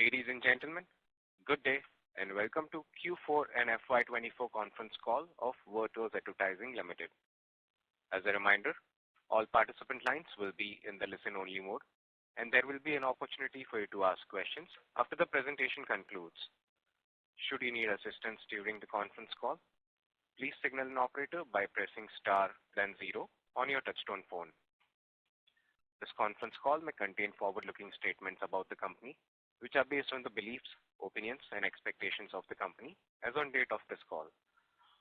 Ladies and gentlemen, good day and welcome to Q4 and FY2024 conference call of Vertoz Advertising Limited. As a reminder, all participant lines will be in the listen-only mode, and there will be an opportunity for you to ask questions after the presentation concludes. Should you need assistance during the conference call, please signal an operator by pressing star then 0 on your touchtone phone. This conference call may contain forward-looking statements about the company, which are based on the beliefs, opinions, and expectations of the company as on date of this call.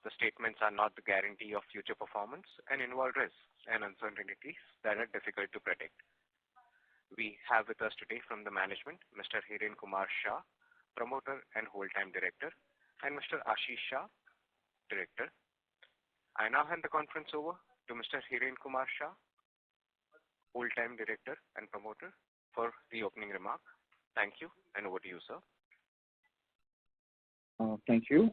The statements are not the guarantee of future performance and involve risks and uncertainties that are difficult to predict. We have with us today from the management, Mr. Hiren Kumar Shah, Promoter and Whole-Time Director, and Mr. Ashish Shah, Director. I now hand the conference over to Mr. Hiren Kumar Shah, Whole-Time Director and Promoter, for the opening remark. Thank you, and over to you, sir. Thank you.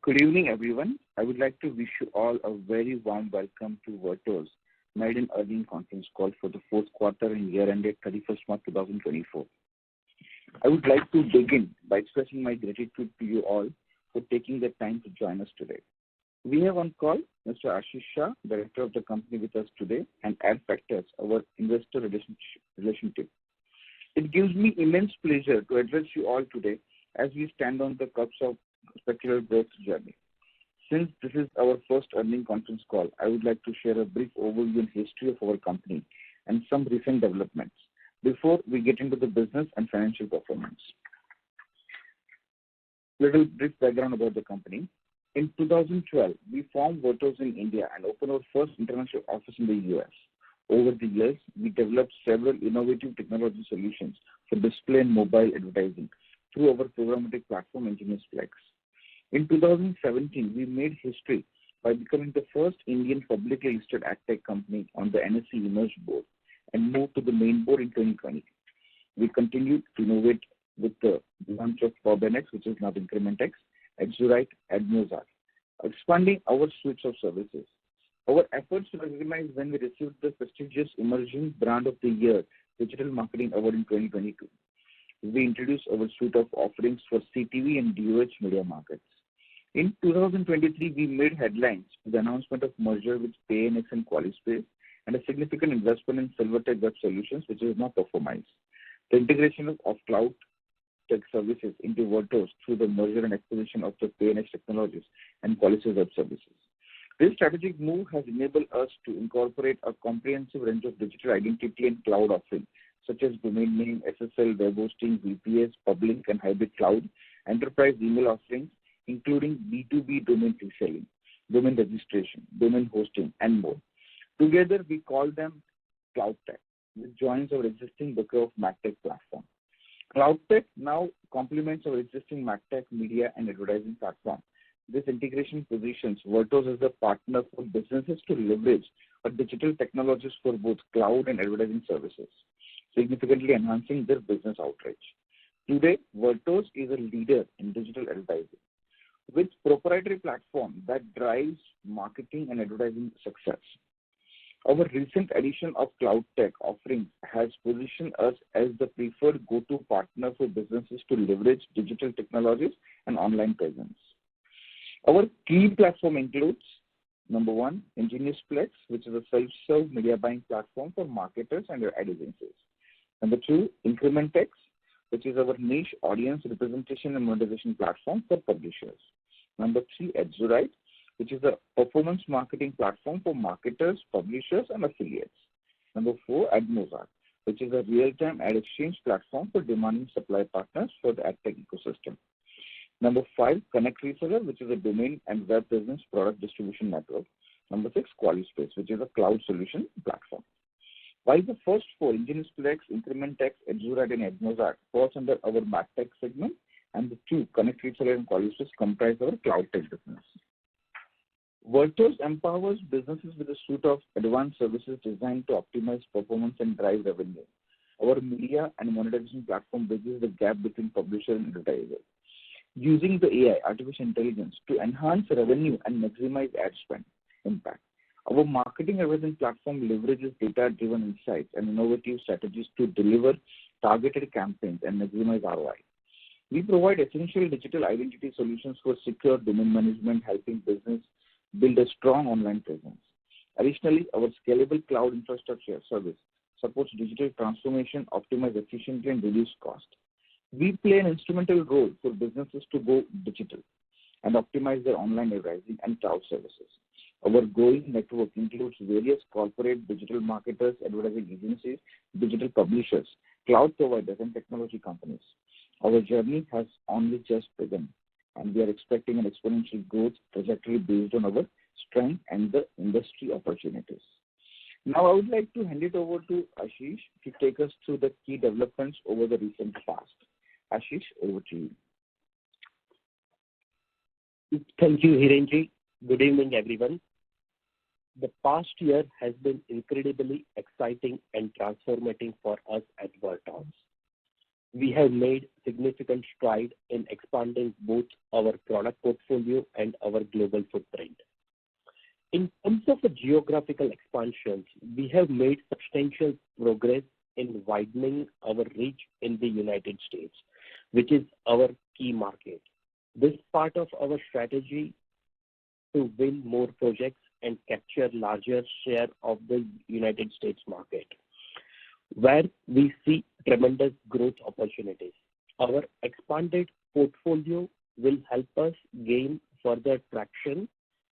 Good evening, everyone. I would like to wish you all a very warm welcome to Vertoz maiden earnings conference call for the fourth quarter and year ended 31st March 2024. I would like to begin by expressing my gratitude to you all for taking the time to join us today. We have on call Mr. Ashish Shah, Director of the company, with us today, and Adfactors, our investor relationship. It gives me immense pleasure to address you all today as we stand on the cusp of secular growth journey. Since this is our first earnings conference call, I would like to share a brief overview and history of our company and some recent developments before we get into the business and financial performance. Little brief background about the company. In 2012, we formed Vertoz in India and opened our first international office in the US. Over the years, we developed several innovative technology solutions for display and mobile advertising through our programmatic platform, Flex. In 2017, we made history by becoming the first Indian publicly listed AdTech company on the NSE Emerge board and moved to the main board in 2020. We continued to innovate with the launch of PubNX, which is now IncrementX, Adsurite, AdMozart, expanding our suites of services. Our efforts were recognized when we received the prestigious Emerging Brand of the Year Digital Marketing Award in 2022. We introduced our suite of offerings for CTV and DOH media markets. In 2023, we made headlines with the announcement of merger with PayNX and QualiSpace and a significant investment in Silvertech Web Solutions, which is now performance. The integration of cloud tech services into Vertoz through the merger and acquisition of the PayNX technologies and QualiSpace Web Services. This strategic move has enabled us to incorporate a comprehensive range of digital identity and cloud offerings, such as domain name, SSL, web hosting, VPS, public and hybrid cloud, enterprise email offerings, including B2B domain reselling, domain registration, domain hosting, and more. Together, we call them Cloud Tech, which joins our existing bouquet of MarTech platform. Cloud Tech now complements our existing MarTech media and advertising platform. This integration positions Vertoz as a partner for businesses to leverage digital technologies for both cloud and advertising services, significantly enhancing their business outreach. Today, Vertoz is a leader in digital advertising with proprietary platform that drives marketing and advertising success. Our recent addition of cloud tech offerings has positioned us as the preferred go-to partner for businesses to leverage digital technologies and online presence. Our key platform includes, number one, Flex, which is a self-serve media buying platform for marketers and their ad agencies. Number two, IncrementX, which is our niche audience representation and monetization platform for publishers. Number three, Adsurite, which is a performance marketing platform for marketers, publishers, and affiliates. Number four, AdMozart, which is a real-time ad exchange platform for demanding supply partners for the ad tech ecosystem. Number five, Connect Reseller, which is a domain and web business product distribution network. Number six, QualiSpace, which is a cloud solution platform. While the first four, Flex, IncrementX, Adsurite, and AdMozart, falls under our MarTech segment, and the two, Connect Reseller and QualiSpace, comprise our cloud tech business. Vertoz empowers businesses with a suite of advanced services designed to optimize performance and drive revenue. Our media and monetization platform bridges the gap between publisher and advertiser, using the AI, artificial intelligence, to enhance revenue and maximize ad spend impact. Our marketing advertising platform leverages data-driven insights and innovative strategies to deliver targeted campaigns and maximize ROI. We provide essential digital identity solutions for secure domain management, helping business build a strong online presence. Additionally, our scalable cloud infrastructure service supports digital transformation, optimize efficiency, and reduce cost. We play an instrumental role for businesses to go digital and optimize their online advertising and cloud services. Our growing network includes various corporate digital marketers, advertising agencies, digital publishers, cloud providers, and technology companies. Our journey has only just begun, and we are expecting an exponential growth trajectory based on our strength and the industry opportunities. Now, I would like to hand it over to Ashish to take us through the key developments over the recent past. Ashish, over to you. Thank you, Hirenji. Good evening, everyone. The past year has been incredibly exciting and transformating for us at Vertoz. We have made significant strides in expanding both our product portfolio and our global footprint. In terms of the geographical expansions, we have made substantial progress in widening our reach in the United States, which is our key market. This part of our strategy to win more projects and capture larger share of the United States market, where we see tremendous growth opportunities. Our expanded portfolio will help us gain further traction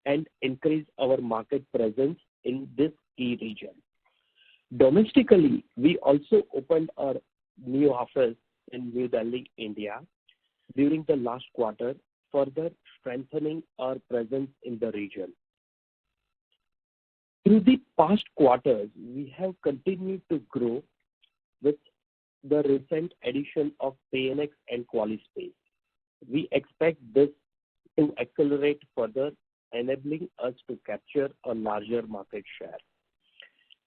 and increase our market presence in this key region. Domestically, we also opened our new office in New Delhi, India, during the last quarter, further strengthening our presence in the region. Through the past quarters, we have continued to grow with the recent addition of PNX and QualiSpace. We expect this to accelerate further, enabling us to capture a larger market share.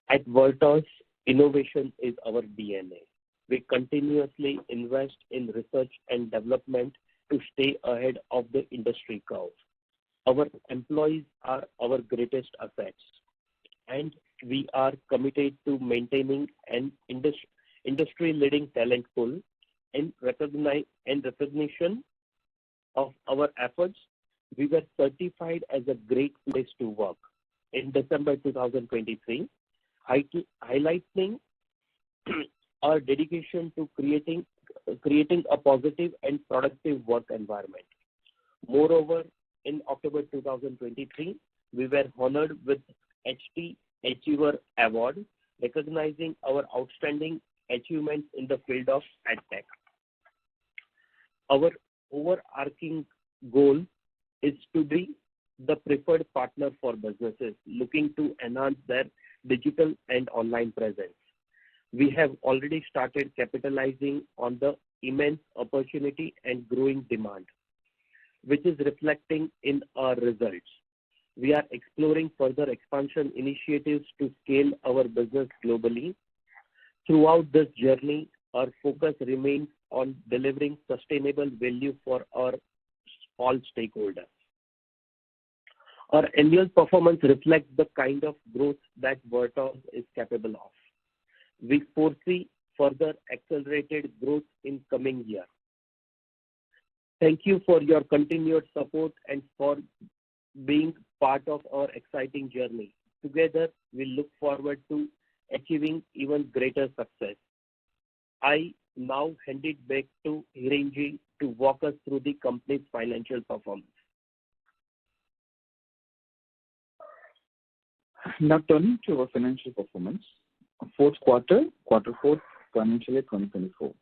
At Vertoz, innovation is our DNA. We continuously invest in research and development to stay ahead of the industry curve. Our employees are our greatest assets, and we are committed to maintaining an industry-leading talent pool. In recognition of our efforts, we were certified as a great place to work in December 2023, highlighting our dedication to creating a positive and productive work environment. Moreover, in October 2023, we were honored with HT Achiever Award, recognizing our outstanding achievements in the field of EdTech. Our overarching goal is to be the preferred partner for businesses looking to enhance their digital and online presence. We have already started capitalizing on the immense opportunity and growing demand, which is reflecting in our results. We are exploring further expansion initiatives to scale our business globally. Throughout this journey, our focus remains on delivering sustainable value for all stakeholders. Our annual performance reflects the kind of growth that Vertoz is capable of. We foresee further accelerated growth in coming year. Thank you for your continued support and for being part of our exciting journey. Together, we look forward to achieving even greater success. I now hand it back to Hirenji to walk us through the company's financial performance. Now turning to our financial performance, quarter four, financial year 2024.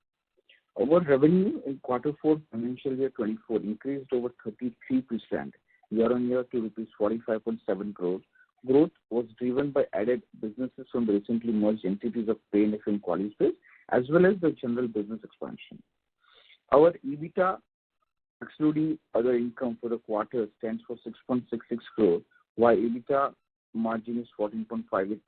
Our revenue in quarter four, financial year 24 increased over 33% year-on-year to rupees 45.7 crores. Growth was driven by added businesses from the recently merged entities of PNX and QualiSpace, as well as the general business expansion. Our EBITDA, excluding other income for the quarter, stands for 6.66 crores, while EBITDA margin is 14.58%.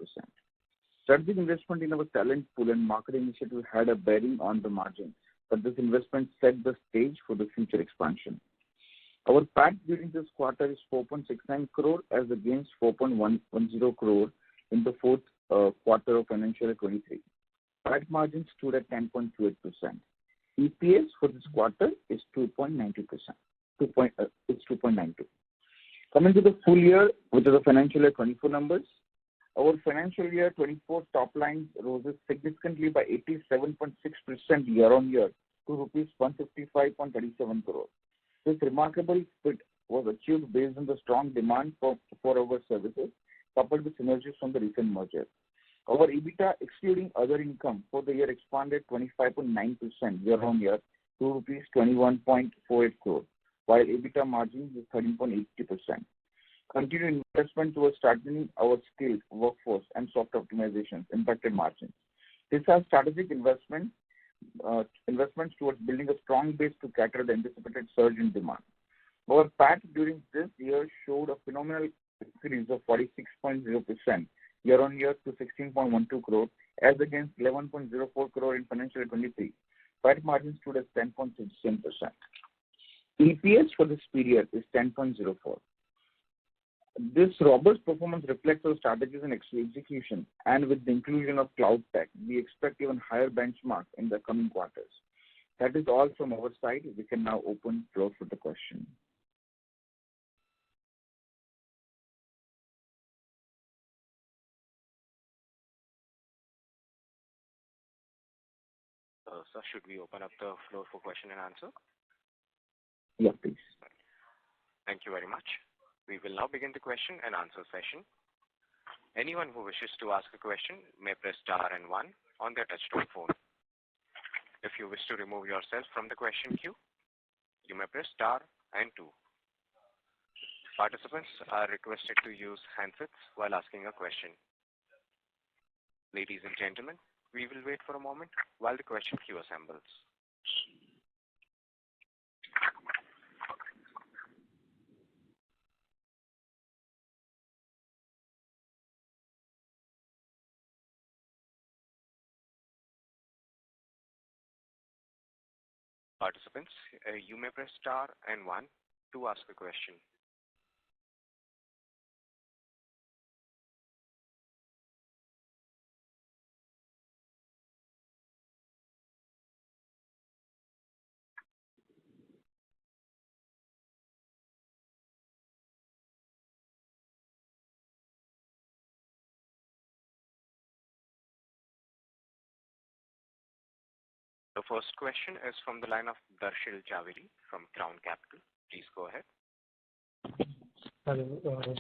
Strategic investment in our talent pool and marketing initiative had a bearing on the margin, but this investment set the stage for the future expansion. Our PAT during this quarter is 4.69 crore as against 4.110 crore in the fourth quarter of financial year 23. PAT margin stood at 10.28%. EPS for this quarter is 2.92%. It's 2.92. Coming to the full year, which is the financial year 24 numbers, our financial year 24 top line rose significantly by 87.6% year-on-year to rupees 155.37 crore. This remarkable feat was achieved based on the strong demand for our services, coupled with synergies from the recent merger. Our EBITDA, excluding other income, for the year expanded 25.9% year-on-year to rupees 21.48 crore, while EBITDA margin is 13.80%. Continued investment towards strengthening our skilled workforce and soft optimizations impacted margins. This has strategic investments towards building a strong base to cater the anticipated surge in demand. Our PAT during this year showed a phenomenal increase of 46.0% year-on-year to 16.12 crore as against 11.04 crore in financial year 23. PAT margin stood at 10.67%. EPS for this period is 10.04. This robust performance reflects our strategies and execution, and with the inclusion of cloud tech, we expect even higher benchmarks in the coming quarters. That is all from our side. We can now open the floor for the question. Sir, should we open up the floor for question and answer? Yeah, please. Thank you very much. We will now begin the question and answer session. Anyone who wishes to ask a question may press star and 1 on their touchtone phone. If you wish to remove yourself from the question queue, you may press star and 2. Participants are requested to use handsets while asking a question. Ladies and gentlemen, we will wait for a moment while the question queue assembles. Participants, you may press star and 1 to ask a question. The first question is from the line of Darshil Javeri from Crown Capital. Please go ahead. Hello.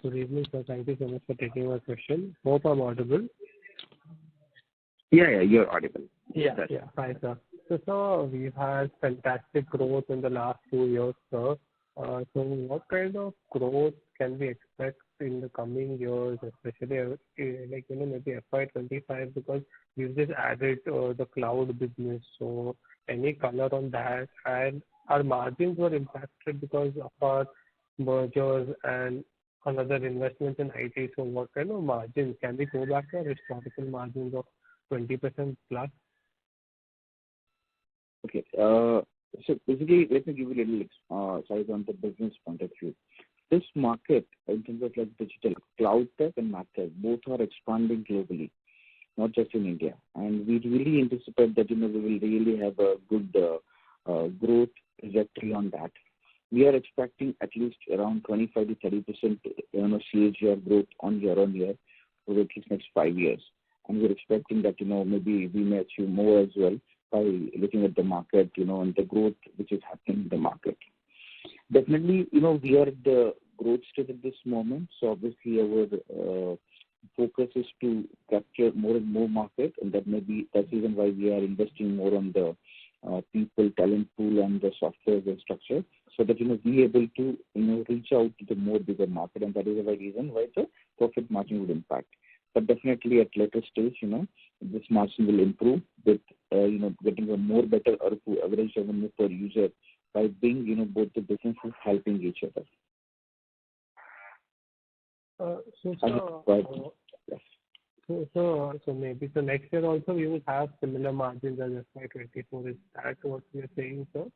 Good evening, sir. Thank you so much for taking my question. Hope I'm audible. Yeah, you're audible. Yeah. Hi, sir. So, sir, we've had fantastic growth in the last 2 years, sir. So what kind of growth can we expect in the coming years, especially maybe FY25, because we've just added the cloud business. So any color on that? And our margins were impacted because of our mergers and another investments in IT. So what kind of margins? Can we go back to our historical margins of 20% plus? Okay. So basically, let me give you a little size on the business point of view. This market, in terms of like digital, cloud tech and martech, both are expanding globally, not just in India. And we really anticipate that we will really have a good growth trajectory on that. We are expecting at least around 25 to 30% CAGR growth on year for at least next 5 years. And we're expecting that maybe we may achieve more as well by looking at the market, and the growth which is happening in the market. Definitely, we are at the growth stage at this moment. So obviously, our focus is to capture more and more market, and that's the reason why we are investing more on the people, talent pool, and the software and structure, so that we are able to reach out to the more bigger market, and that is the reason why the profit margin would impact. But definitely at later stage, this margin will improve with getting a more better average revenue per user by being both the businesses helping each other. So maybe the next year also we will have similar margins as FY24. Is that what we are saying, sir?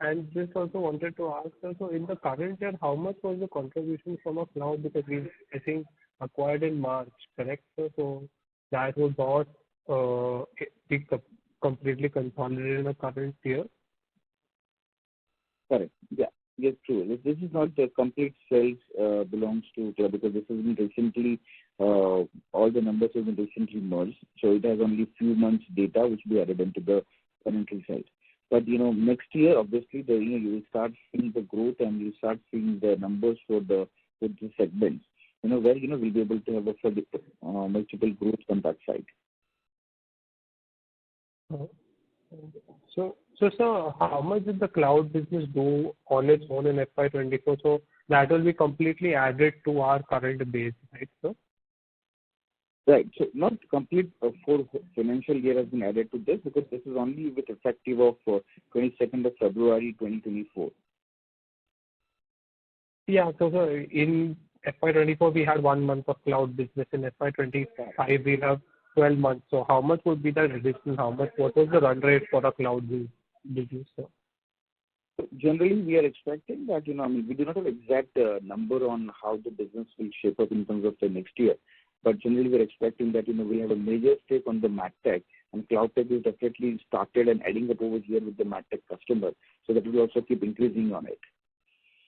And just also wanted to ask, sir, so in the current year, how much was the contribution from a cloud? Because we, I think, acquired in March, correct, sir? So that was not picked up completely consolidated in the current year? Correct. Yeah. Yes, true. This is not the complete sales belongs to cloud, because this has been recently, all the numbers have been recently merged. So it has only few months data which will be added into the financial side. But next year, obviously, you will start seeing the growth, and you start seeing the numbers for the segments. Where we'll be able to have multiple growth on that side. So, sir, how much did the cloud business do on its own in FY24? So that will be completely added to our current base, right, sir? Right. So not complete full financial year has been added to this, because this is only with effective of 22nd of February 2024. Yeah. So, sir, in FY24 we had 1 month of cloud business. In FY25 we have 12 months. So how much would be the additional? What was the run rate for the cloud business, sir? Generally, we are expecting that, we do not have exact number on how the business will shape up in terms of the next year. But generally, we are expecting that, we have a major stake on the MarTech, and Cloud Tech is definitely started and adding up over here with the MarTech customer. So that will also keep increasing on it.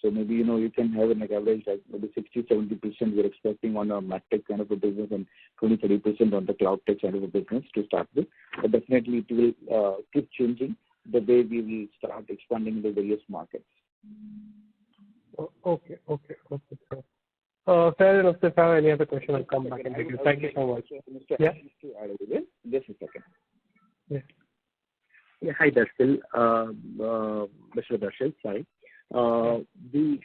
So maybe, you can have an average like maybe 60-70% we're expecting on a MarTech kind of a business, and 20-30% on the Cloud Tech side of a business to start with. But definitely it will keep changing the way we will start expanding in the various markets. Okay, sir. Fair enough. If I have any other question, I'll come back and take you. Thank you so much. Yeah. Just a second. Yeah. Yeah. Hi, Darshil. Mr. Darshil, sorry. The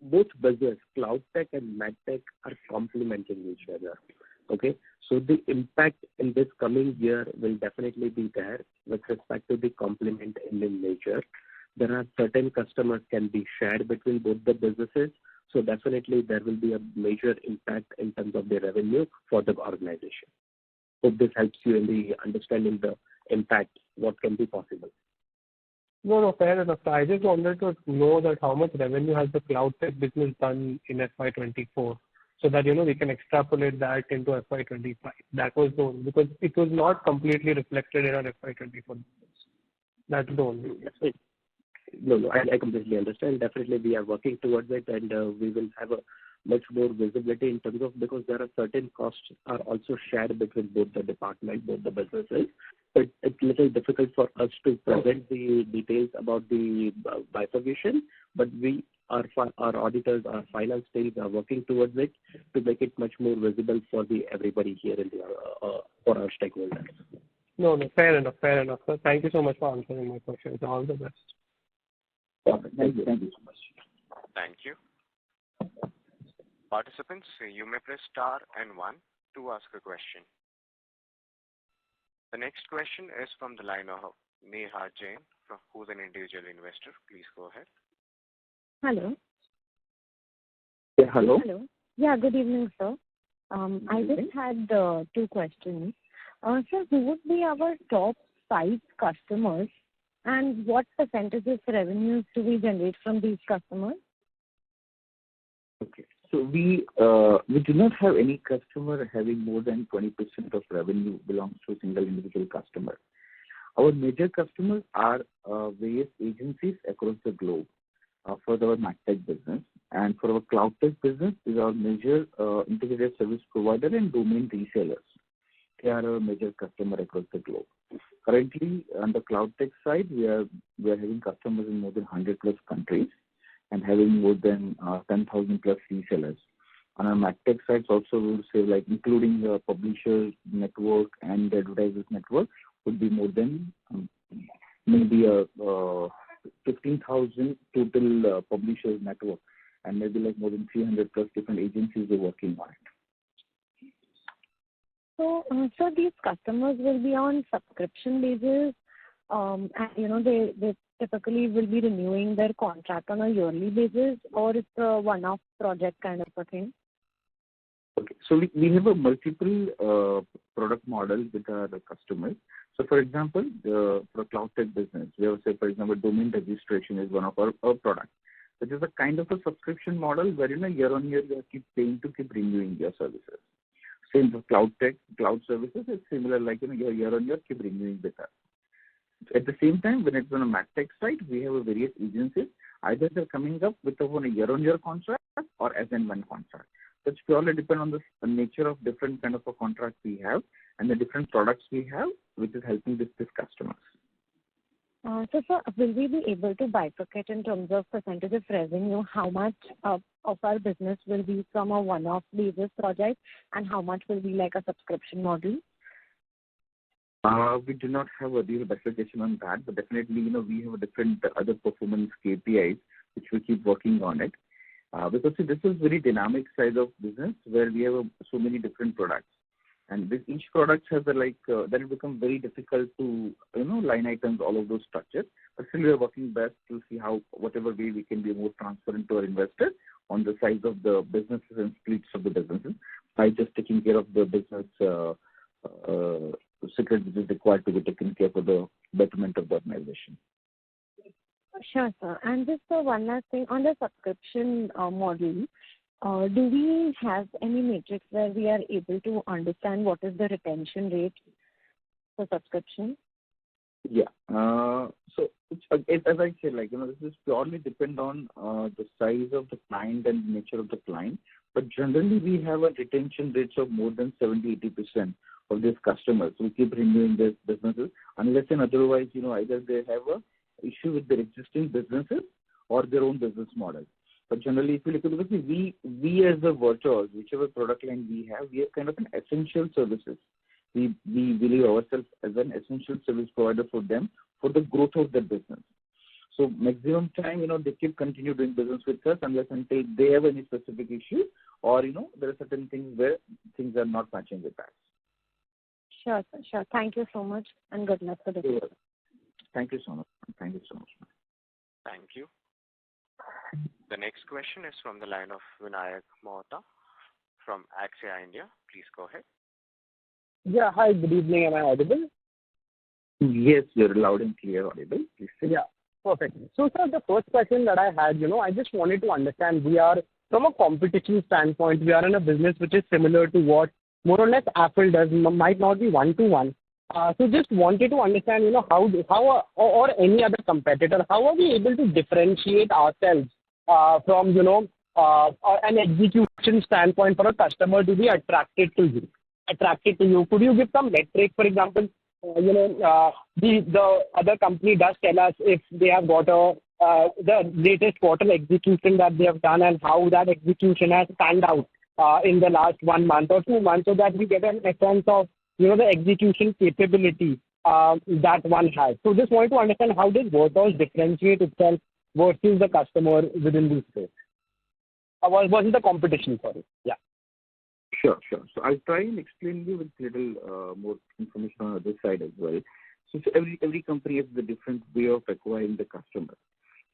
both business, Cloud Tech and MarTech, are complementing each other. Okay. So the impact in this coming year will definitely be there with respect to the complement in nature. There are certain customers can be shared between both the businesses. So definitely there will be a major impact in terms of the revenue for the organization. Hope this helps you in the understanding the impact, what can be possible. No, fair enough. I just wanted to know that how much revenue has the Cloud Tech business done in FY24, so that, we can extrapolate that into FY25. That was the only, because it was not completely reflected in our FY24 business. That's the only. No, I completely understand. Definitely we are working towards it, and we will have a much more visibility in terms of, because there are certain costs are also shared between both the department, both the businesses. But it's a little difficult for us to present the details about the bifurcation, but our auditors, our finance teams are working towards it to make it much more visible for everybody here in for our stakeholders. No, fair enough, sir. Thank you so much for answering my questions. All the best. Thank you so much. Thank you. Participants, you may press star and 1 to ask a question. The next question is from the line of Neha Jain, who's an individual investor. Please go ahead. Hello. Yeah, hello. Hello. Yeah, good evening, sir. I just had 2 questions. Sir, who would be our top 5 customers, and what percentages revenues do we generate from these customers? Okay. So we do not have any customer having more than 20% of revenue belongs to a single individual customer. Our major customers are various agencies across the globe for our MarTech business, and for our Cloud Tech business is our major integrated service provider and domain resellers. They are our major customer across the globe. Currently, on the Cloud Tech side, we are having customers in more than 100 plus countries, and having more than 10,000 plus resellers. On our MarTech side, also we would say, like, including the publishers network and the advertisers network, would be more than maybe 15,000 total publishers network, and maybe like more than 300 plus different agencies are working on it. So these customers will be on subscription basis, and they typically will be renewing their contract on a yearly basis, or it's a one-off project kind of a thing? Okay, so we have a multiple product models with our customers. So for example, for Cloud Tech business, we have, say, for example, domain registration is one of our products. Which is a kind of a subscription model where year on year you keep paying to keep renewing your services. Same for Cloud Tech, cloud services is similar, like year on year keep renewing with us. At the same time, when it's on a MarTech side, we have various agencies. Either they're coming up with on a year-on-year contract or as and when contract. So it's purely depend on the nature of different kind of a contract we have and the different products we have, which is helping these customers. So, sir, will we be able to bifurcate in terms of percentage of revenue, how much of our business will be from a one-off basis project and how much will be like a subscription model? We do not have a real bifurcation on that, but definitely, we have a different other performance KPIs, which we keep working on it. Because this is very dynamic side of business where we have so many different products. And with each product has then it becomes very difficult to, line items, all of those structures. But still we are working best to see how, whatever way we can be more transparent to our investors on the size of the businesses and splits of the businesses by just taking care of the business secret which is required to be taken care for the betterment of the organization. Sure, sir. And just one last thing on the subscription model. Do we have any matrix where we are able to understand what is the retention rate for subscription? Yeah. So as I said, this is purely depend on the size of the client and nature of the client. But generally, we have a retention rates of more than 70-80% of these customers. We keep renewing their businesses unless and otherwise, either they have a issue with their existing businesses or their own business model. But generally, if you look at it, we as a Vertoz, whichever product line we have kind of an essential services. We believe ourselves as an essential service provider for them for the growth of their business. So maximum time, they keep continue doing business with us unless until they have any specific issue or, there are certain things where things are not matching with us. Sure, sir. Sure. Thank you so much and good luck for the future. Thank you so much. Thank you so much. Thank you. The next question is from the line of Vinayak Mohta from Axia India. Please go ahead. Yeah, hi, good evening. Am I audible? Yes, you're loud and clear audible. Please say. Yeah, perfect. So, sir, the first question that I had, I just wanted to understand, we are, from a competition standpoint, we are in a business which is similar to what more or less Apple does, might not be one-to-one. So just wanted to understand, how or any other competitor, how are we able to differentiate ourselves from, an execution standpoint for a customer to be attracted to you? Could you give some metric, for example, the other company does tell us if they have got the latest quarter execution that they have done and how that execution has panned out in the last 1 month or 2 months, so that we get a sense of the execution capability that one has. So just wanted to understand how does Vertoz differentiate itself versus the customer within this space? Versus the competition, sorry. Yeah. Sure. So I'll try and explain you with little more information on this side as well. So every company has a different way of acquiring the customer.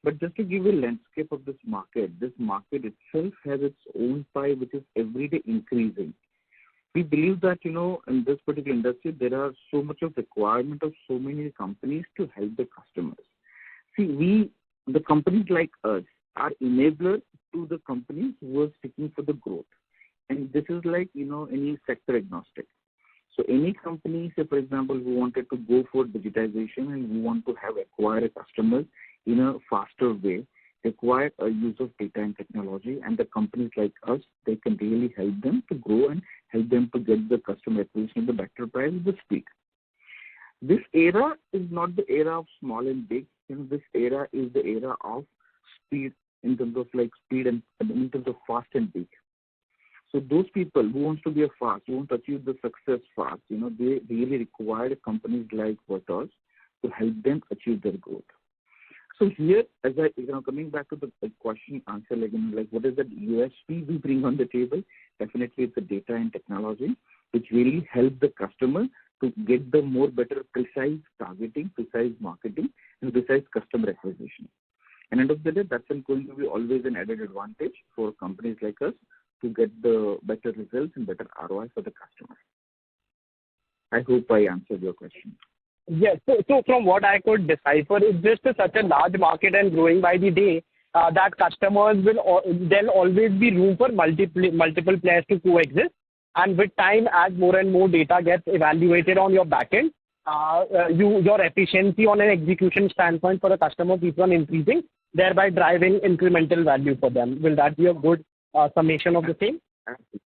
But just to give you a landscape of this market itself has its own pie, which is every day increasing. We believe that, in this particular industry, there are so much of requirement of so many companies to help the customers. See, the companies like us are enabler to the companies who are seeking for the growth. And this is like, any sector agnostic. So any company, say, for example, who wanted to go for digitization and who want to acquire a customer in a faster way, require a use of data and technology, and the companies like us, they can really help them to grow and help them to get the customer acquisition at the better price with speed. This era is not the era of small and big. This era is the era of speed in terms of speed and in terms of fast and big. So those people who want to be fast, who want to achieve the success fast, they really require companies like Vertoz to help them achieve their growth. So here, as I, coming back to the question answer, what is the USP we bring on the table? Definitely it's the data and technology, which really help the customer to get the more better precise targeting, precise marketing, and precise customer acquisition. And end of the day, that's going to be always an added advantage for companies like us to get the better results and better ROI for the customer. I hope I answered your question. Yes. So from what I could decipher, it's just such a large market and growing by the day that customers there'll always be room for multiple players to coexist. And with time, as more and more data gets evaluated on your backend, your efficiency on an execution standpoint for a customer keeps on increasing, thereby driving incremental value for them. Will that be a good summation of the same?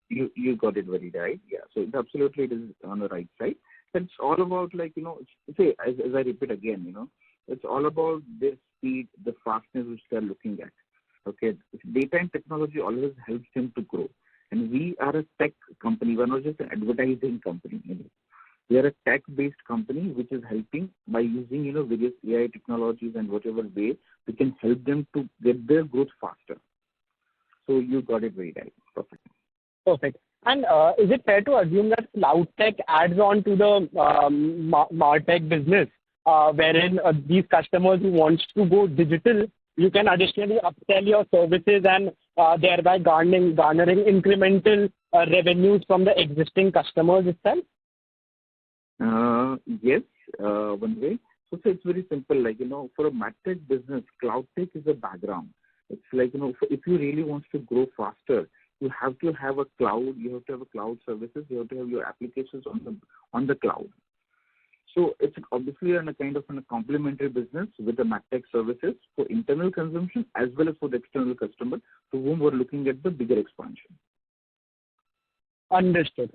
You got it very right. Yeah. So absolutely it is on the right side. It's all about say as I repeat again, it's all about the speed, the fastness which they're looking at. Okay. Data and technology always helps them to grow. And we are a tech company. We're not just an advertising company. We are a tech-based company which is helping by using various AI technologies and whatever way we can help them to get their growth faster. So you got it very right. Perfect. Perfect. And is it fair to assume that cloud tech adds on to the MarTech business, wherein these customers who want to go digital, you can additionally upsell your services and thereby garnering incremental revenues from the existing customers itself? Yes, one way. So it's very simple. For a MarTech business, cloud tech is a background. It's if you really want to grow faster, you have to have a cloud. You have to have a cloud services. You have to have your applications on the cloud. So it's obviously a kind of a complementary business with the MarTech services for internal consumption as well as for the external customer to whom we're looking at the bigger expansion. Understood.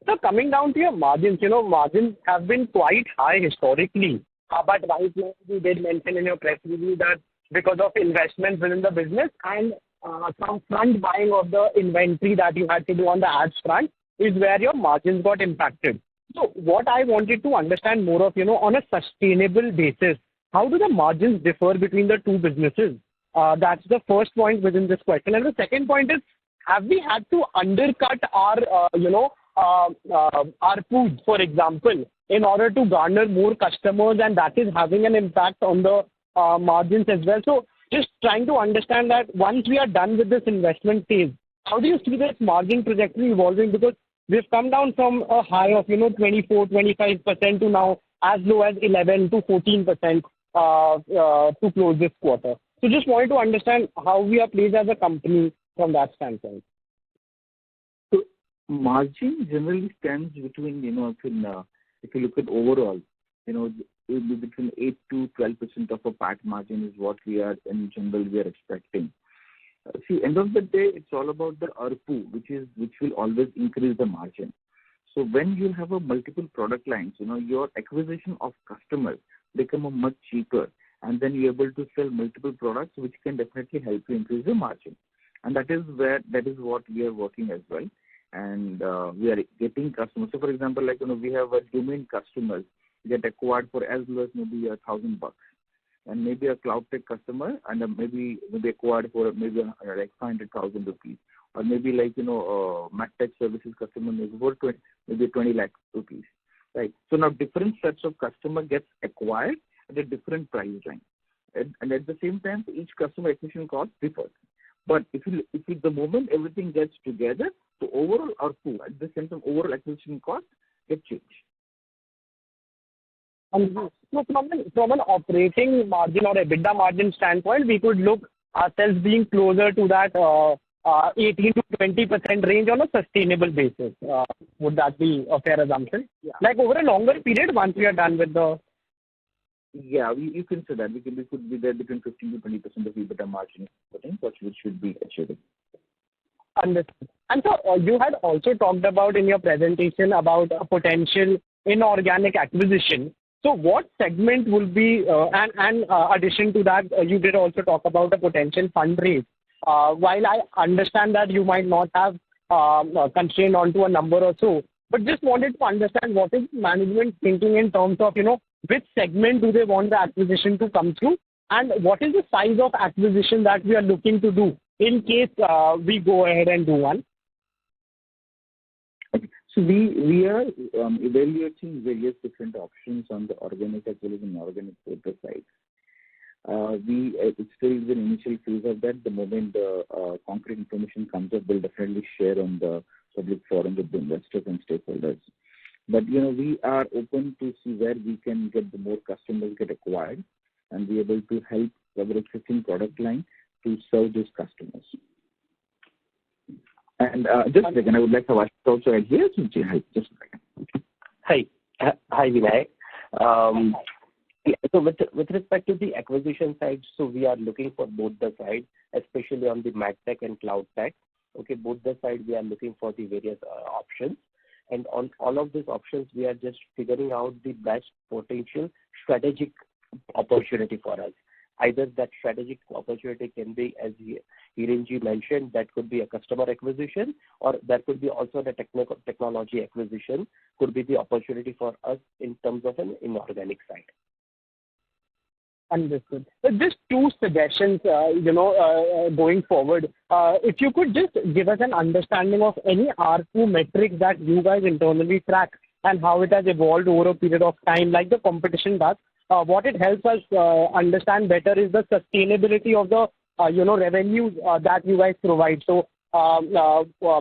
So coming down to your margins, margins have been quite high historically. But right now you did mention in your press release that because of investments within the business and some front buying of the inventory that you had to do on the ads front is where your margins got impacted. So what I wanted to understand more of, on a sustainable basis, how do the margins differ between the two businesses? That's the first point within this question. And the second point is, have we had to undercut our ARPUs, for example, in order to garner more customers, and that is having an impact on the margins as well? So just trying to understand that once we are done with this investment phase, how do you see this margin trajectory evolving? Because we've come down from a high of 24-25% to now as low as 11 to 14% to close this quarter. So just wanted to understand how we are placed as a company from that standpoint. So margin generally stands between if you look at overall, it will be between 8 to 12% of a PAT margin is what we are in general we are expecting. See, end of the day, it's all about the ARPU, which will always increase the margin. So when you have a multiple product lines, your acquisition of customers become a much cheaper, and then you're able to sell multiple products, which can definitely help you increase the margin. And that is what we are working as well. And we are getting customers. So for example, we have a domain customers get acquired for as low as maybe $1,000. And maybe a cloud tech customer and maybe acquired for maybe like 500,000 rupees, or maybe MarTech services customer maybe for 20 lakh rupees, right? So now different sets of customer gets acquired at a different price range, and at the same time each customer acquisition cost differs. But if the moment everything gets together, the overall ARPU at the sense of overall acquisition cost get changed. So from an operating margin or EBITDA margin standpoint, we could look ourselves being closer to that 18 to 20% range on a sustainable basis. Would that be a fair assumption? Yeah. Like over a longer period, once we are done with the... Yeah, you can say that. We could be there between 15 to 20% of EBITDA margin, which should be achievable. Understood. And so you had also talked about in your presentation about a potential inorganic acquisition. So what segment will be, and addition to that, you did also talk about a potential fundraise. While I understand that you might not have constrained onto a number or so, but just wanted to understand what is management thinking in terms of, which segment do they want the acquisition to come through, and what is the size of acquisition that we are looking to do in case we go ahead and do one? Okay. So we are evaluating various different options on the organic as well as inorganic side. It's still in the initial phase of that. The moment the concrete information comes up, we'll definitely share on the public forum with the investors and stakeholders. But we are open to see where we can get the more customers get acquired and be able to help our existing product line to serve those customers. And just a second, I would like to also add here. Just a second. Hi, Vinay. So with respect to the acquisition side, so we are looking for both the sides, especially on the MadTech and Cloud Tech. Okay, both the sides we are looking for the various options. And on all of these options, we are just figuring out the best potential strategic opportunity for us. Either that strategic opportunity can be, as Hirenji mentioned, that could be a customer acquisition, or that could be also the technology acquisition, could be the opportunity for us in terms of an inorganic side. Understood. So just two suggestions, going forward. If you could just give us an understanding of any ARPU metrics that you guys internally track and how it has evolved over a period of time, like the competition does. What it helps us understand better is the sustainability of the, revenues that you guys provide. So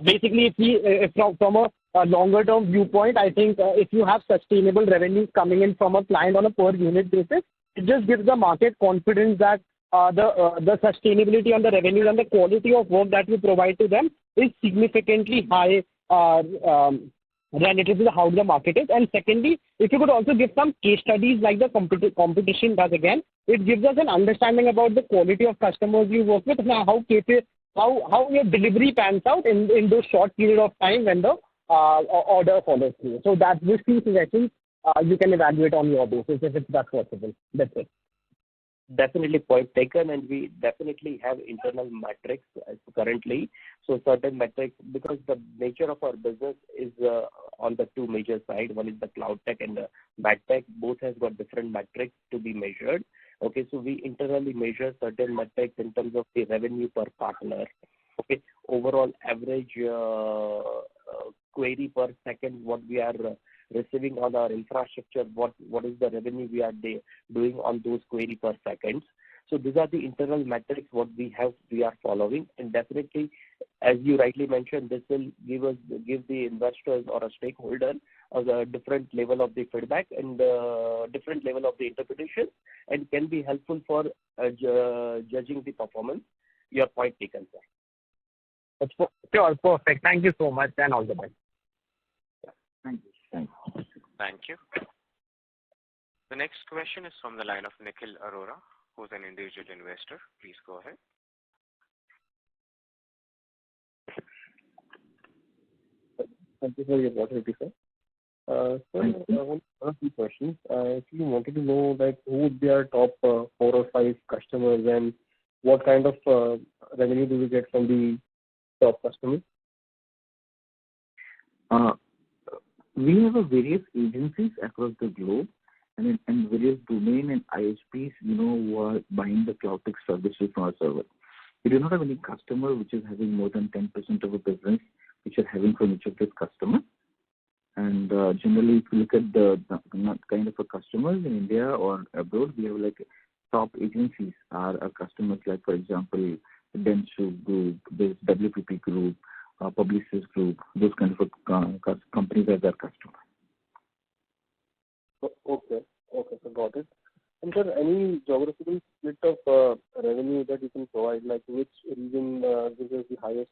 basically, if from a longer term viewpoint, I think if you have sustainable revenues coming in from a client on a per unit basis, it just gives the market confidence that the sustainability on the revenues and the quality of work that you provide to them is significantly high relative to how the market is. And secondly, if you could also give some case studies like the competition does again, it gives us an understanding about the quality of customers you work with and how your delivery pans out in those short period of time when the order follows through. So that these two suggestions you can evaluate on your basis if that's possible. That's it. Definitely point taken, and we definitely have internal metrics currently. So certain metrics, because the nature of our business is on the two major side. One is the Cloud Tech and the MadTech. Both has got different metrics to be measured. Okay, so we internally measure certain metrics in terms of the revenue per partner. Okay, overall average query per second, what we are receiving on our infrastructure, what is the revenue we are doing on those query per second. So these are the internal metrics what we are following, and definitely, as you rightly mentioned, this will give the investors or a stakeholder a different level of the feedback and different level of the interpretation, and can be helpful for judging the performance. Your point taken, sir. Sure, perfect. Thank you so much, and all the best. Thank you. Thank you. The next question is from the line of Nikhil Arora, who's an individual investor. Please go ahead. Thank you for your opportunity, sir. Sir, I want to ask you questions. I actually wanted to know who would be our top 4 or 5 customers, and what kind of revenue do we get from the top customers? We have various agencies across the globe and various domain and ISPs, who are buying the Cloud Tech services from our server. We do not have any customer which is having more than 10% of a business which are having from each of these customers. And generally, if you look at the kind of a customers in India or abroad, we have top agencies are our customers, like for example, Dentsu Group, this WPP Group, Publicis Group, those kind of companies as our customers. Okay, so got it. And sir, any geographical split of revenue that you can provide, like which region gives us the highest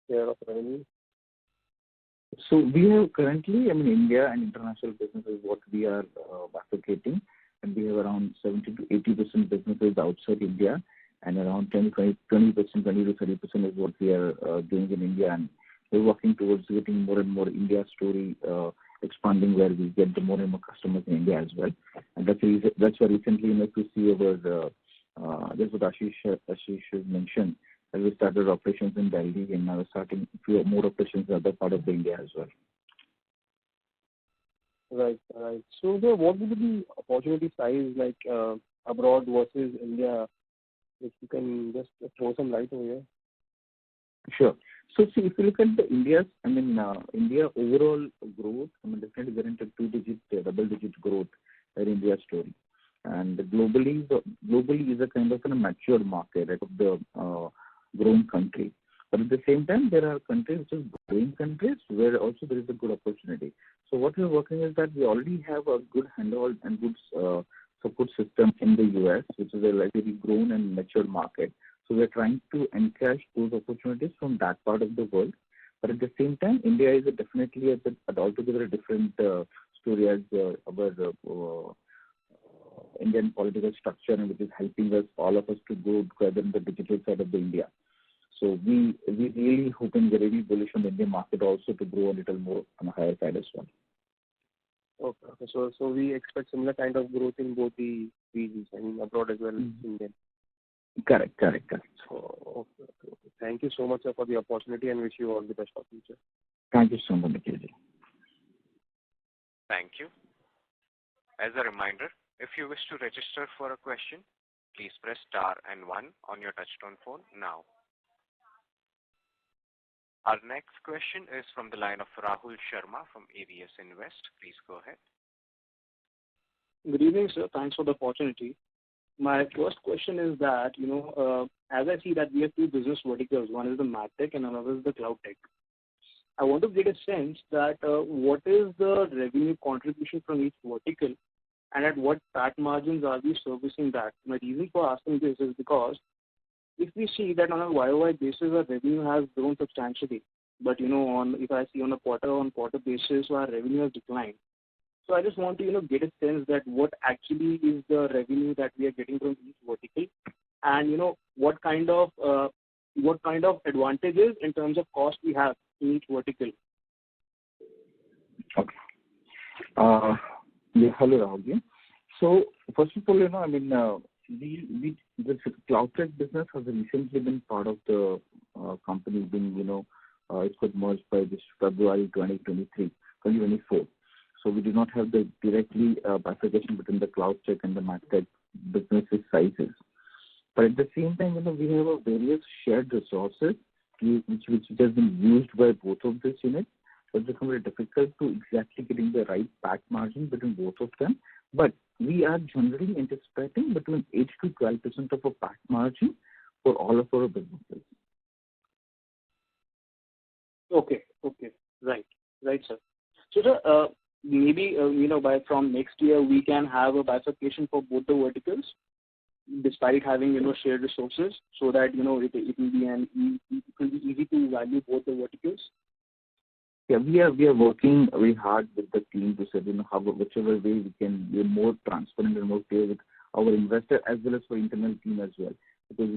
share of revenue? So we have currently, India and international business is what we are advocating, and we have around 70 to 80% businesses outside India, and around 20 to 30% is what we are doing in India, and we're working towards getting more and more India story expanding, where we get the more and more customers in India as well. And that's why recently, to see over that's what Ashish has mentioned, that we started operations in Delhi, and now we're starting a few more operations in other part of India as well. Right. So what would be the opportunity size abroad versus India? If you can just throw some light over here. Sure. So see, if you look at the India overall growth, definitely we're into double-digit growth in India story. And globally is a kind of a mature market of the growing country. But at the same time, there are countries which are growing countries where also there is a good opportunity. So what we're working is that we already have a good handle and good support system in the US, which is a very grown and mature market. So we're trying to encash those opportunities from that part of the world. But at the same time, India is definitely at altogether a different story as our Indian political structure, and which is helping us, all of us, to go together in the digital side of the India. So we really hoping, we're really bullish on the Indian market also to grow a little more on a higher side as well. Okay. So we expect similar kind of growth in both the regions, I mean abroad as well as Indian. Correct. So, okay. Thank you so much, sir, for the opportunity, and wish you all the best for future. Thank you so much, Nikhilji. Thank you. As a reminder, if you wish to register for a question, please press star and 1 on your touchtone phone now. Our next question is from the line of Rahul Sharma from ABS Invest. Please go ahead. Good evening, sir. Thanks for the opportunity. My first question is that, as I see that we have two business verticals, one is the MarTech and another is the Cloud Tech. I want to get a sense that what is the revenue contribution from each vertical, and at what PAT margins are we servicing that? My reason for asking this is because if we see that on a YOY basis, our revenue has grown substantially, but if I see on a quarter-on-quarter basis, our revenue has declined. So I just want to get a sense that what actually is the revenue that we are getting from each vertical, and what kind of advantages in terms of cost we have in each vertical. Okay. Yeah, hello, Rahul. So first of all, the Cloud Tech business has recently been part of the company, it got merged by this February 2024. So we do not have the directly bifurcation between the Cloud Tech and the MarTech businesses sizes. But at the same time, we have a various shared resources which has been used by both of these units. So it's become very difficult to exactly getting the right PAT margin between both of them. But we are generally anticipating between 8 to 12% of a PAT margin for all of our businesses. Okay. Right, sir. So, sir, maybe, from next year, we can have a bifurcation for both the verticals, despite having, shared resources, so that, it will be easy to value both the verticals. Yeah, we are working very hard with the team to say, whichever way we can be more transparent and more clear with our investor as well as for internal team as well. Because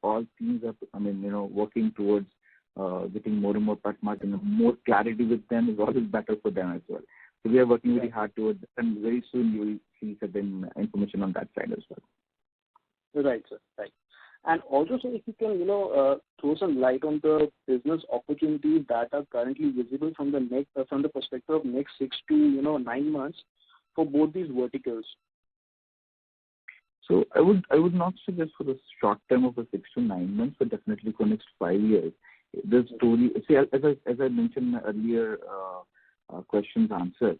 all teams are, working towards getting more and more PAT margin, and more clarity with them is always better for them as well. So we are working very hard towards it, and very soon you will see certain information on that side as well. Right, sir. Right. And also, sir, if you can, throw some light on the business opportunities that are currently visible from the perspective of next 6 to 9 months for both these verticals. So I would not suggest for the short term of 6 to 9 months, but definitely for next 5 years. The story, see, as I mentioned earlier, questions answered.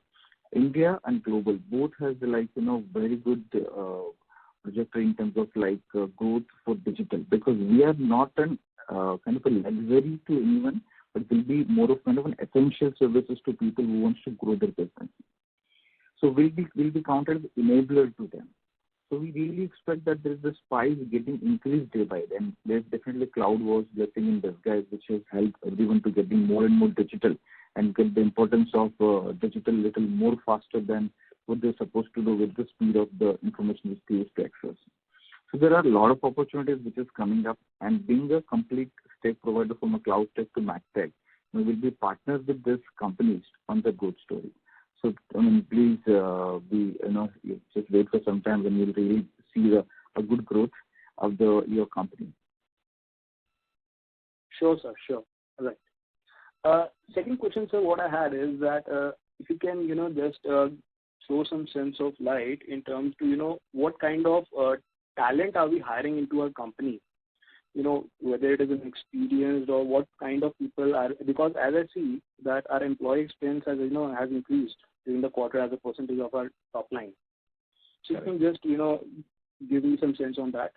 India and global both has very good trajectory in terms of growth for digital, because we are not an kind of a luxury to anyone, but will be more of kind of an essential services to people who wants to grow their business. So we'll be counted as enabler to them. So we really expect that there is this pie getting increased day by day. And there's definitely cloud was blessing in disguise, which has helped everyone to getting more and more digital and get the importance of digital little more faster than what they're supposed to do with the speed of the information which they used to access. So there are a lot of opportunities which is coming up, and being a complete stack provider from a Cloud Tech to MarTech, we will be partners with these companies on the growth story. So, please just wait for some time when you'll really see a good growth of your company. Sure, sir. Sure. All right. Second question, sir, what I had is that if you can, just throw some sense of light in terms to, what kind of talent are we hiring into our company? Whether it is an experienced or what kind of people are, because as I see that our employee expense has increased during the quarter as a percentage of our top line. So you can just, give me some sense on that.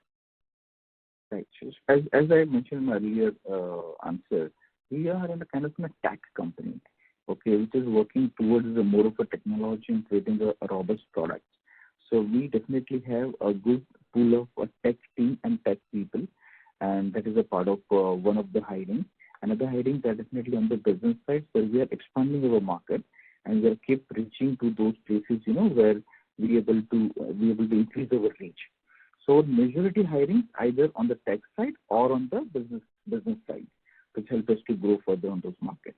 Right. As I mentioned in my earlier answer, we are in a kind of a tech company, okay, which is working towards more of a technology and creating a robust product. So we definitely have a good pool of tech team and tech people, and that is a part of one of the hiring. Another hiring that definitely on the business side, where we are expanding our market, and we keep reaching to those places, where we able to increase our reach. So majority hiring either on the tech side or on the business side, which help us to grow further on those markets.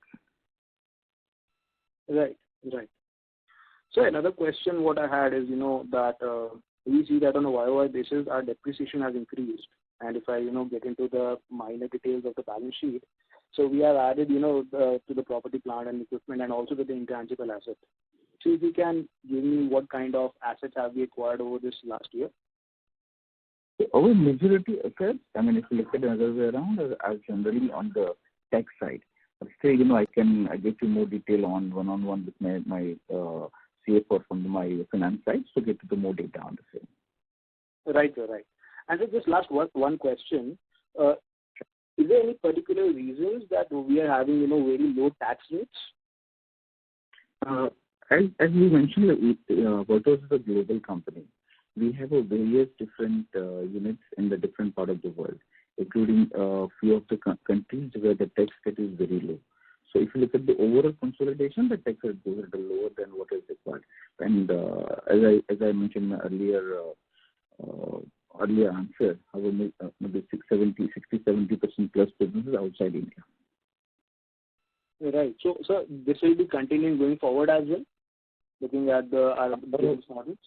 Right. So another question what I had is, that we see that on a YOY basis, our depreciation has increased. And if I, get into the minor details of the balance sheet, so we have added, to the property, plant and equipment, and also to the intangible assets. So if you can give me what kind of assets have we acquired over this last year? Our majority assets, if you look at the other way around, are generally on the tech side. But still, I get you more detail on one-on-one with my CFO from my finance side, so get to the more data on the same. Right, sir, right. And so just last one question. Is there any particular reasons that we are having, very low tax rates? As we mentioned, Vertoz is a global company. We have a various different units in the different part of the world, including a few of the countries where the tax rate is very low. So if you look at the overall consolidation, the tax rate goes a little lower than what is required. And as I mentioned earlier answer, maybe 60-70% plus businesses outside India. Right. So this will be continuing going forward as well, looking at our business models.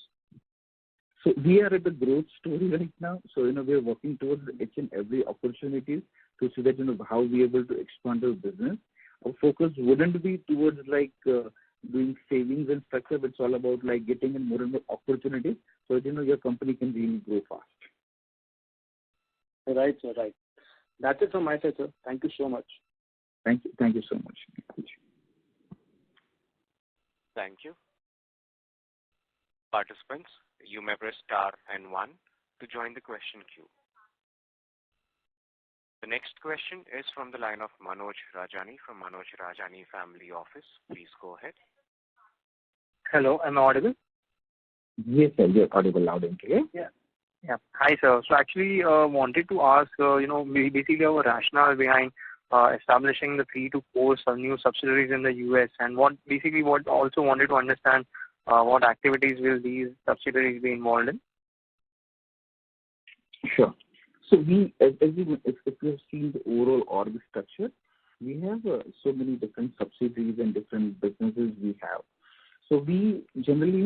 So we are at the growth story right now. So, we are working towards each and every opportunity to see that, how we are able to expand our business. Our focus wouldn't be towards doing savings and structure, but it's all about getting in more and more opportunities so that, your company can really grow fast. Right, sir, right. That's it from my side, sir. Thank you so much. Thank you so much. Thank you. Participants, you may press star and 1 to join the question queue. The next question is from the line of Manoj Rajani from Manoj Rajani Family Office. Please go ahead. Hello, am I audible? Yes, sir, you're audible loud and clear. Yeah. Hi, sir. So actually, wanted to ask, basically our rationale behind establishing the 3 to 4 new subsidiaries in the US, and what also wanted to understand what activities will these subsidiaries be involved in? Sure. So if you have seen the overall org structure, we have so many different subsidiaries and different businesses we have. So we generally,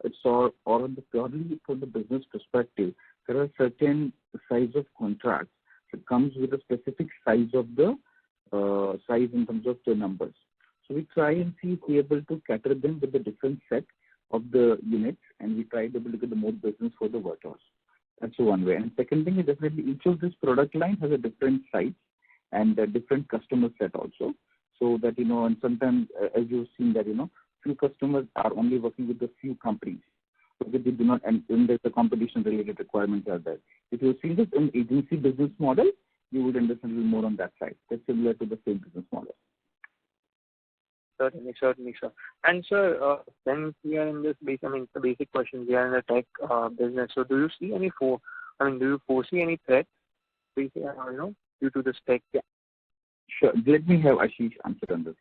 it's all on the purely from the business perspective. There are certain size of contracts that comes with a specific size of the size in terms of the numbers. So we try and see if we're able to cater them with a different set of the units, and we try to able to get the more business for the Vertoz. That's one way. And second thing is definitely each of this product line has a different size and a different customer set also. So that, and sometimes as you've seen that, few customers are only working with a few companies. So they do not, and then there's the competition related requirements are there. If you've seen this in agency business model, you would understand a little more on that side. That's similar to the same business model. Certainly, sir. And sir, when we are in this the basic question, we are in the tech business. So do you see any do you foresee any threat, due to this tech? Yeah. Sure. Let me have Ashish answer on this.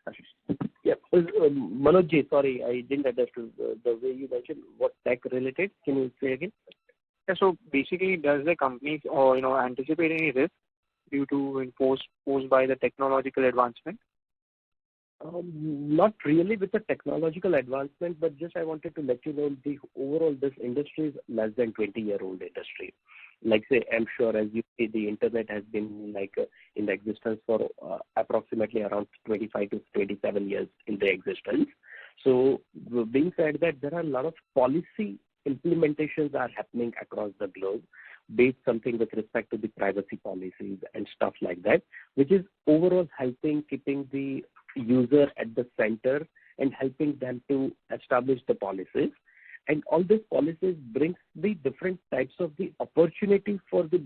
Ashish. Yeah. Manoj, sorry, I didn't understand the way you mentioned what tech related. Can you say again? Yeah, so basically, does the company anticipate any risk due to posed by the technological advancement? Not really with the technological advancement, but just I wanted to let you know the overall this industry is less than 20-year-old industry. Like say, I'm sure as you see, the internet has been in existence for approximately around 25 to 27 years in the existence. So being said that there are a lot of policy implementations are happening across the globe, based something with respect to the privacy policies and stuff like that, which is overall helping keeping the user at the center and helping them to establish the policies. And all these policies brings the different types of the opportunity for the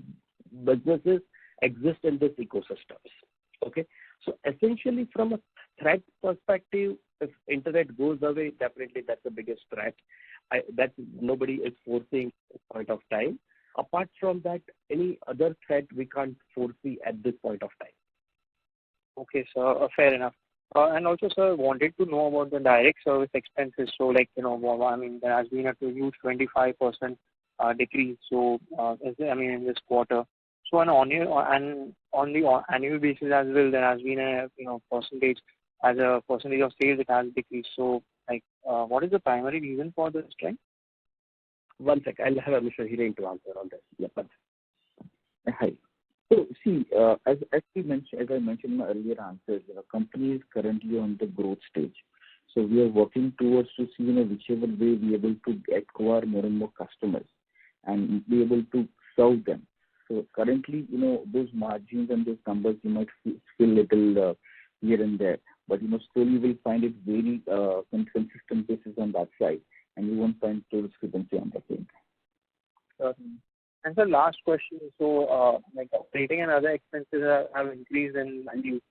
businesses exist in this ecosystems. Okay. So essentially from a threat perspective, if internet goes away, definitely that's the biggest threat. That nobody is foreseeing at this point of time. Apart from that, any other threat we can't foresee at this point of time. Okay, so fair enough. And also, sir, wanted to know about the direct service expenses. So, like, I mean, there has been a huge 25% decrease. So, in this quarter. So, on the annual basis as well, there has been a percentage as a percentage of sales it has decreased. So, like, what is the primary reason for this trend? One sec, I'll have Mr. Hiren to answer on this. Yeah, but Hi. So see, as I mentioned in my earlier answers, the company is currently on the growth stage. So we are working towards to see, whichever way we are able to acquire more and more customers and be able to serve them. So currently, those margins and those numbers, you might feel little here and there, but slowly you will find it very consistent basis on that side, and you won't find total discrepancy on that side. And the last question, so like operating and other expenses have increased in value.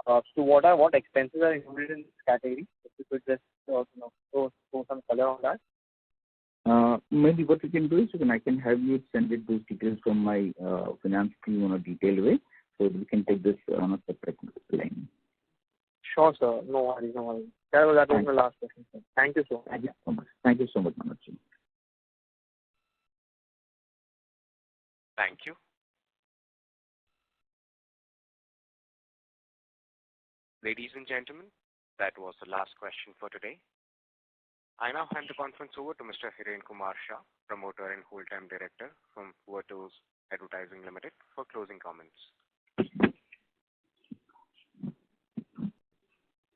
So what expenses are included in this category? If you could just throw some color on that. Maybe what we can do is I can have you send it those details from my finance team on a detailed way, so we can take this on a separate line. Sure, sir. No worries. That was my last question, sir. Thank you so much. Thank you so much. Thank you so much, Manoj. Thank you. Ladies and gentlemen, that was the last question for today. I now hand the conference over to Mr. Hiren Kumar Shah, Promoter and Whole-Time Director from Vertoz Advertising Limited, for closing comments.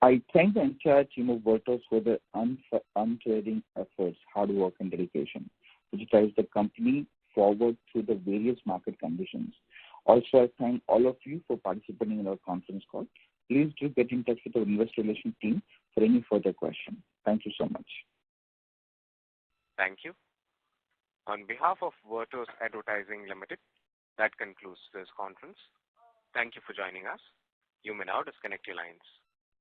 I thank the entire team of Vertoz for their untiring efforts, hard work, and dedication, which drives the company forward through the various market conditions. Also, I thank all of you for participating in our conference call. Please do get in touch with our investor relations team for any further questions. Thank you so much. Thank you. On behalf of Vertoz Advertising Limited, that concludes this conference. Thank you for joining us. You may now disconnect your lines.